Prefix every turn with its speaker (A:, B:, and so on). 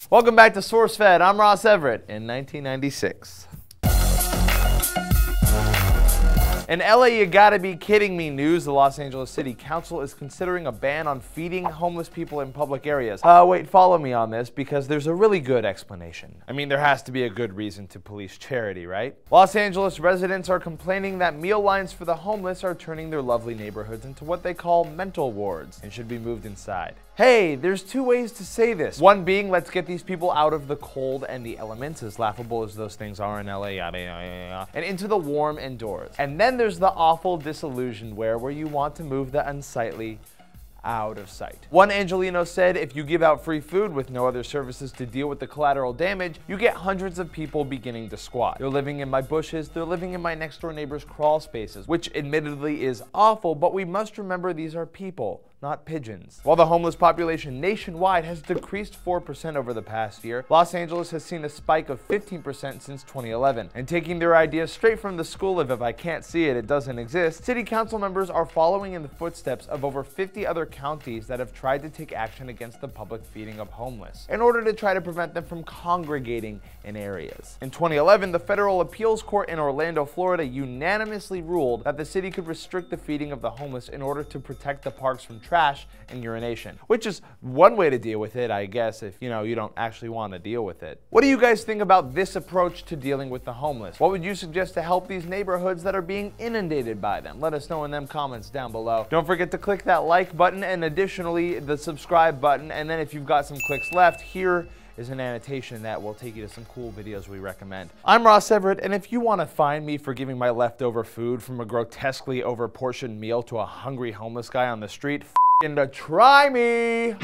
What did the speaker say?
A: Welcome back to SourceFed. I'm Ross Everett in 1996. In LA, you gotta be kidding me news, the Los Angeles City Council is considering a ban on feeding homeless people in public areas. Wait, follow me on this because there's a really good explanation. I mean, there has to be a good reason to police charity, right? Los Angeles residents are complaining that meal lines for the homeless are turning their lovely neighborhoods into what they call mental wards and should be moved inside. Hey, there's two ways to say this. One being, let's get these people out of the cold and the elements, as laughable as those things are in LA, yada, yada, yada, and into the warm indoors. And then there's the awful disillusioned where you want to move the unsightly out of sight. One Angelino said, if you give out free food with no other services to deal with the collateral damage, you get hundreds of people beginning to squat. They're living in my bushes, they're living in my next door neighbor's crawl spaces, which admittedly is awful, but we must remember these are people, not pigeons. While the homeless population nationwide has decreased 4% over the past year, Los Angeles has seen a spike of 15% since 2011. And taking their ideas straight from the school of if I can't see it, it doesn't exist, city council members are following in the footsteps of over 50 other counties that have tried to take action against the public feeding of homeless in order to try to prevent them from congregating in areas. In 2011, the federal appeals court in Orlando, Florida unanimously ruled that the city could restrict the feeding of the homeless in order to protect the parks from trash and urination, which is one way to deal with it, I guess, if you don't actually want to deal with it. What do you guys think about this approach to dealing with the homeless? What would you suggest to help these neighborhoods that are being inundated by them? Let us know in them comments down below. Don't forget to click that like button and additionally the subscribe button, and then if you've got some clicks left, here is an annotation that will take you to some cool videos we recommend. I'm Ross Everett, and if you want to find me for giving my leftover food from a grotesquely overportioned meal to a hungry homeless guy on the street, f***ing try me!